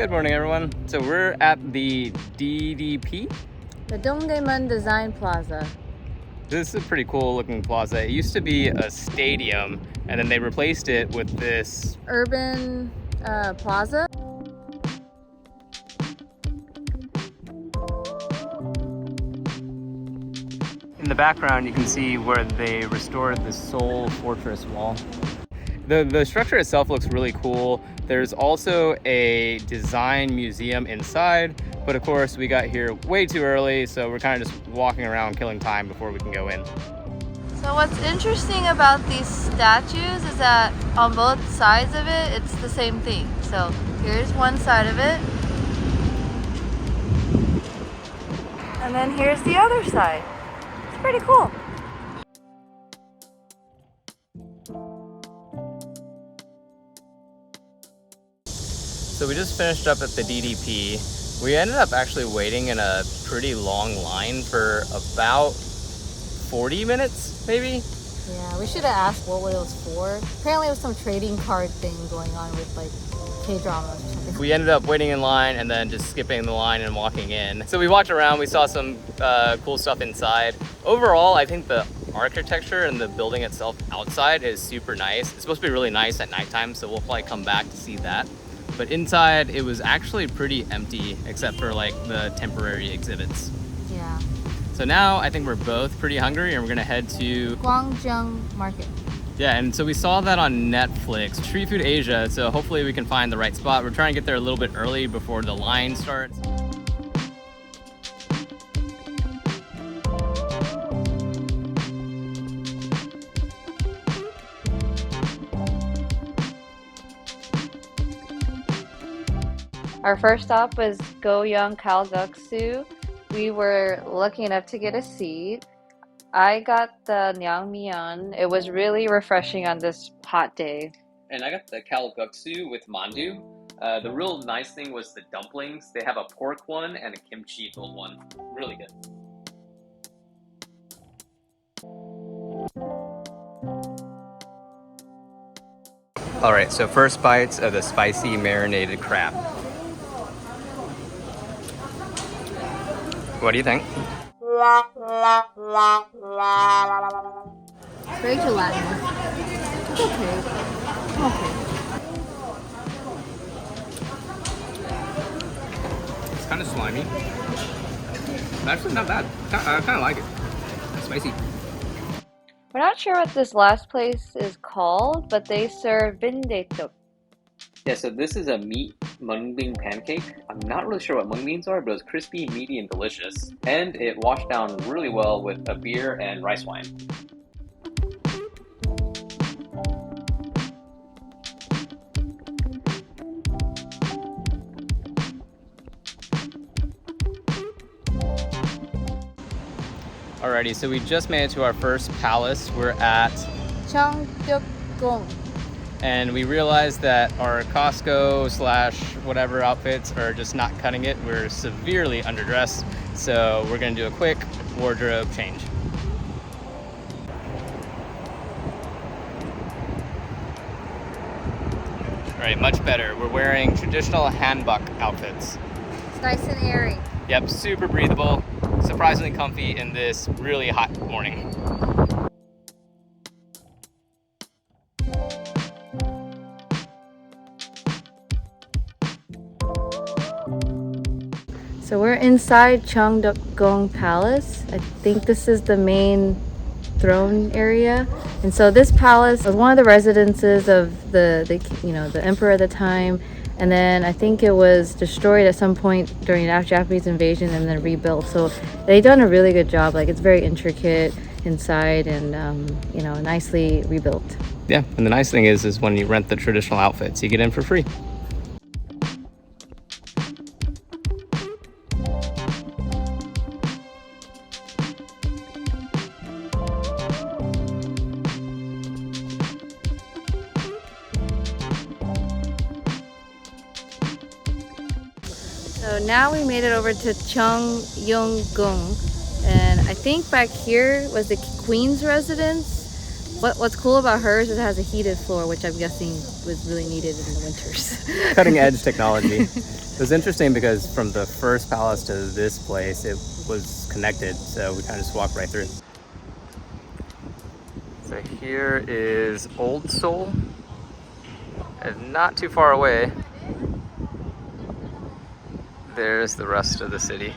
Good morning, everyone. So we're at the DDP. The Dongdaemun Design Plaza. This is a pretty cool looking plaza. It used to be a stadium, and then they replaced it with this urban plaza. In the background, you can see where they restored the Seoul fortress wall. The structure itself looks really cool. There's also a design museum inside, but of course we got here way too early, so we're kind of just walking around killing time before we can go in. So what's interesting about these statues is that on both sides of it, it's the same thing. So here's one side of it, and then here's the other side. It's pretty cool. So we just finished up at the DDP. We ended up actually waiting in a pretty long line for about 40 minutes, maybe? Yeah, we should have asked what it was for. Apparently it was some trading card thing going on with like K-dramas or something. We ended up waiting in line and then just skipping the line and walking in. So we walked around, we saw some cool stuff inside. Overall, I think the architecture and the building itself outside is super nice. It's supposed to be really nice at nighttime, so we'll probably come back to see that. But inside, it was actually pretty empty, except for like the temporary exhibits. Yeah. So now I think we're both pretty hungry and we're gonna head to Gwangjang Market. Yeah, and so we saw that on Netflix, Street Food Asia, so hopefully we can find the right spot. We're trying to get there a little bit early before the line starts. Our first stop was Gyeongbokgong. We were lucky enough to get a seat. I got the naengmyeon. It was really refreshing on this hot day. And I got the kalguksu with mandu. The real nice thing was the dumplings. They have a pork one and a kimchi filled one. Really good. All right, so first bites of the spicy marinated crab. What do you think? Very gelatinous. It's okay. It's kind of slimy. But actually not bad. I kind of like it. It's spicy. We're not sure what this last place is called, but they serve bindaetok. Yeah, so this is a meat mungbean pancake. I'm not really sure what mungbeans are, but it was crispy, meaty, and delicious. And it washed down really well with a beer and rice wine. Alrighty, so we just made it to our first palace. We're at Changgyeokgung. and we realized that our Costco slash whatever outfits are just not cutting it. We're severely underdressed, so we're gonna do a quick wardrobe change. All right, much better. We're wearing traditional hanbok outfits. It's nice and airy. Yep, super breathable, surprisingly comfy in this really hot morning. So we're inside Changdeokgung Palace. I think this is the main throne area. And so this palace was one of the residences of the emperor at the time. And then I think it was destroyed at some point during the Japanese invasion and then rebuilt. So they've done a really good job. Like, it's very intricate inside and nicely rebuilt. Yeah, and the nice thing is when you rent the traditional outfits, you get in for free. So now we made it over to Changgyeonggung, and I think back here was the Queen's residence, What's cool about hers is it has a heated floor, which I'm guessing was really needed in the winters. Cutting edge technology. It was interesting because from the first palace to this place, it was connected, so we kind of just walked right through. So here is Old Seoul, and not too far away, there's the rest of the city.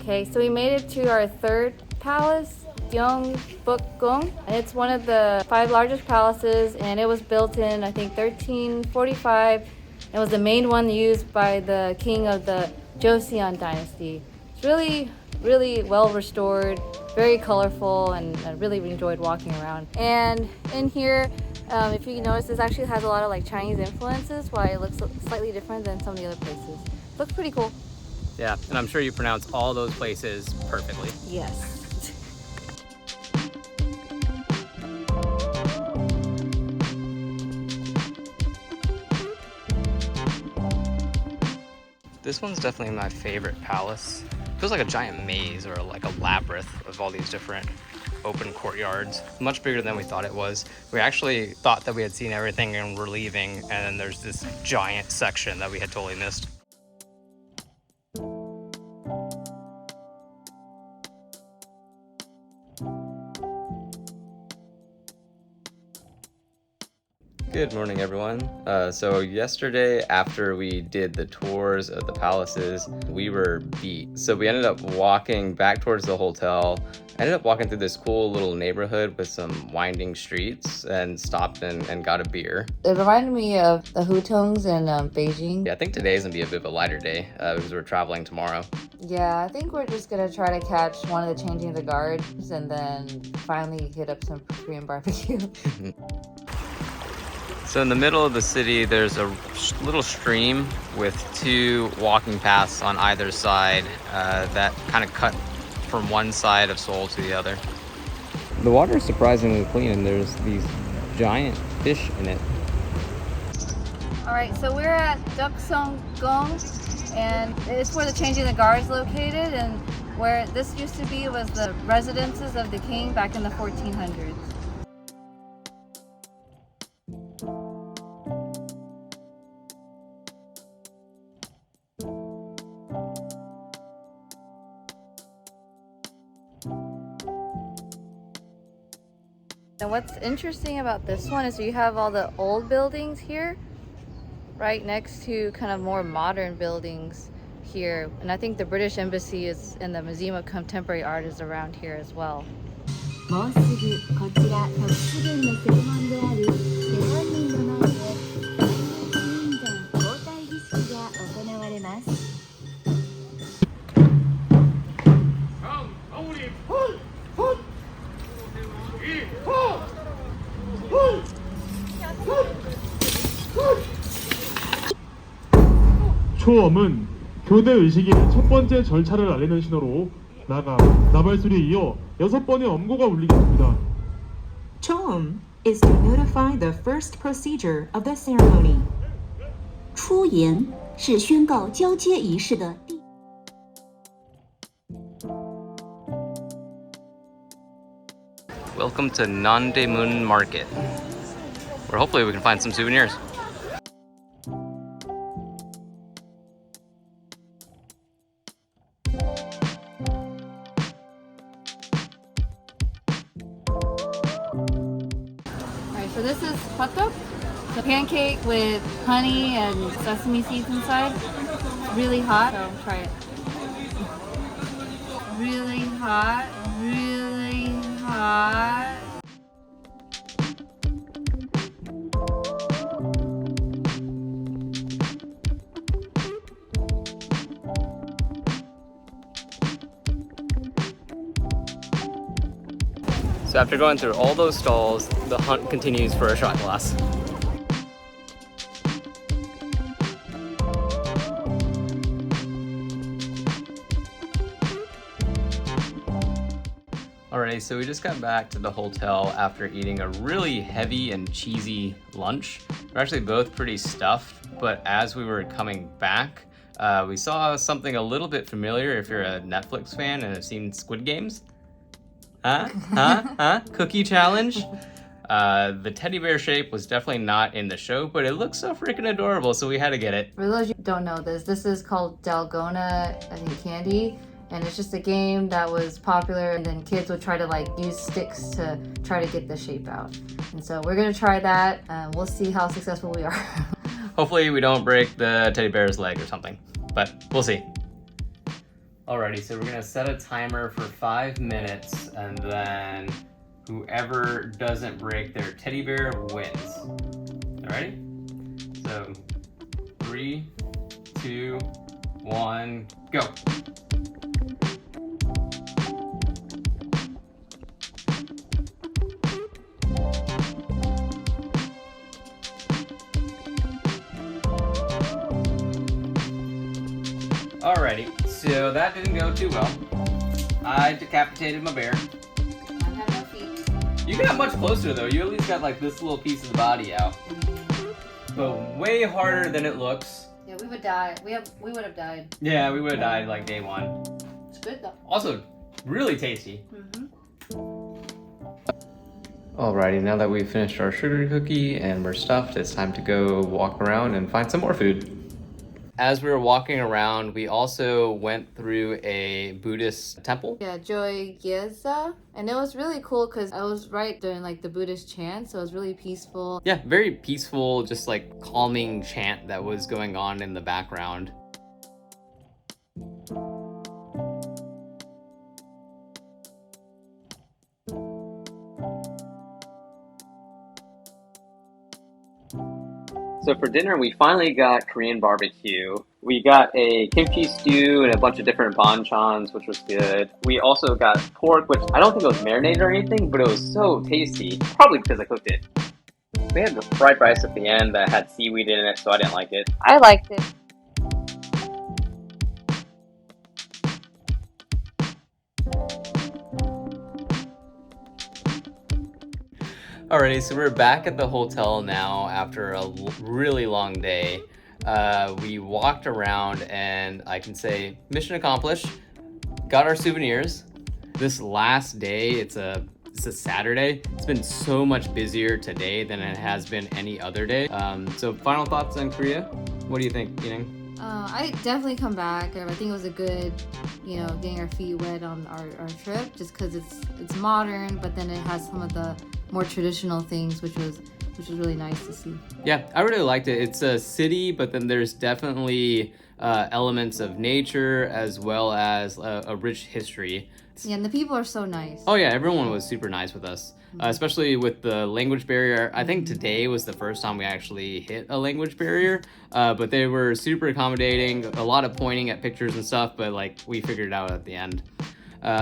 Okay, so we made it to our third palace, Gyeongbokgong, and it's one of the 5 largest palaces, and it was built in, I think, 1345. It was the main one used by the king of the Joseon dynasty. It's really, really well restored, very colorful, and I really enjoyed walking around. And in here, if you notice, this actually has a lot of like Chinese influences, why it looks slightly different than some of the other places. Looks pretty cool. Yeah, and I'm sure you pronounce all those places perfectly. Yes. This one's definitely my favorite palace. It feels like a giant maze or like a labyrinth of all these different open courtyards. Much bigger than we thought it was. We actually thought that we had seen everything and we're leaving, and then there's this giant section that we had totally missed. Good morning, everyone. So yesterday, after we did the tours of the palaces, we were beat. So we ended up walking back towards the hotel. Ended up walking through this cool little neighborhood with some winding streets and stopped and got a beer. It reminded me of the hutongs in Beijing. Yeah, I think today's gonna be a bit of a lighter day because we're traveling tomorrow. Yeah, I think we're just gonna try to catch one of the changing of the guards and then finally hit up some Korean barbecue. So in the middle of the city, there's a little stream with 2 walking paths on either side that kind of cut from one side of Seoul to the other. The water is surprisingly clean, and there's these giant fish in it. All right, so we're at Deoksugung, and it's where the changing of the guards located, and where this used to be was the residences of the king back in the 1400s. And what's interesting about this one is you have all the old buildings here, right next to kind of more modern buildings here. And I think the British Embassy is, and the Museum of Contemporary Art is around here as well. もうすぐこちら特殊軍の正門である日本人の前で金山交代儀式が行われます。 초엄은 교대 의식의 첫 번째 절차를 알리는 신호로 나가, 나발소리에 이어 6번의 엄고가 울리겠습니다. Choum is to notify the first procedure of the ceremony. 出言是宣告交接仪式的第。 Welcome to Namdaemun Market, where hopefully we can find some souvenirs. Alright, so this is hotdog, the pancake with honey and sesame seeds inside. Really hot, so try it. Really hot, really hot. So after going through all those stalls, the hunt continues for a shot glass. Alrighty, so we just got back to the hotel after eating a really heavy and cheesy lunch. We're actually both pretty stuffed, but as we were coming back, we saw something a little bit familiar if you're a Netflix fan and have seen Squid Games. Cookie challenge? The teddy bear shape was definitely not in the show, but it looks so freaking adorable, so we had to get it. For those of you who don't know this is called Dalgona, I think, candy. And it's just a game that was popular, and then kids would try to like use sticks to try to get the shape out. And so we're gonna try that, and we'll see how successful we are. Hopefully we don't break the teddy bear's leg or something, but we'll see. Alrighty, so we're gonna set a timer for 5 minutes, and then whoever doesn't break their teddy bear wins. Alrighty? So 3, 2, 1, go. Alrighty, so that didn't go too well. I decapitated my bear. I have no feet. You got much closer though. You at least got like this little piece of the body out. But way harder than it looks. Yeah, we would die. We would have died. Yeah, we would have died like day 1. It's good though. Also, really tasty. Mm-hmm. Alrighty, now that we've finished our sugar cookie and we're stuffed, it's time to go walk around and find some more food. As we were walking around, we also went through a Buddhist temple. Yeah, Jogyesa. And it was really cool because I was right during like the Buddhist chant, so it was really peaceful. Yeah, very peaceful, just like calming chant that was going on in the background. So for dinner, we finally got Korean barbecue. We got a kimchi stew and a bunch of different banchans, which was good. We also got pork, which I don't think it was marinated or anything, but it was so tasty. Probably because I cooked it. We had the fried rice at the end that had seaweed in it, so I didn't like it. I liked it. Alrighty, so we're back at the hotel now after a really long day. We walked around and I can say mission accomplished. Got our souvenirs. This last day, it's a Saturday. It's been so much busier today than it has been any other day. So final thoughts on Korea? What do you think, Yineng? I definitely come back. I think it was a good, getting our feet wet on our trip, just because it's modern, but then it has some of the more traditional things, which was really nice to see. Yeah, I really liked it. It's a city, but then there's definitely elements of nature as well as a rich history. Yeah, and the people are so nice. Oh yeah, everyone was super nice with us, especially with the language barrier. I think today was the first time we actually hit a language barrier, but they were super accommodating, a lot of pointing at pictures and stuff, but like we figured it out at the end.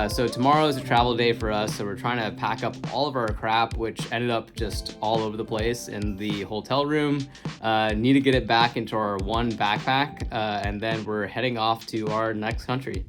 So tomorrow is a travel day for us, so we're trying to pack up all of our crap, which ended up just all over the place in the hotel room. Need to get it back into our one backpack, and then we're heading off to our next country.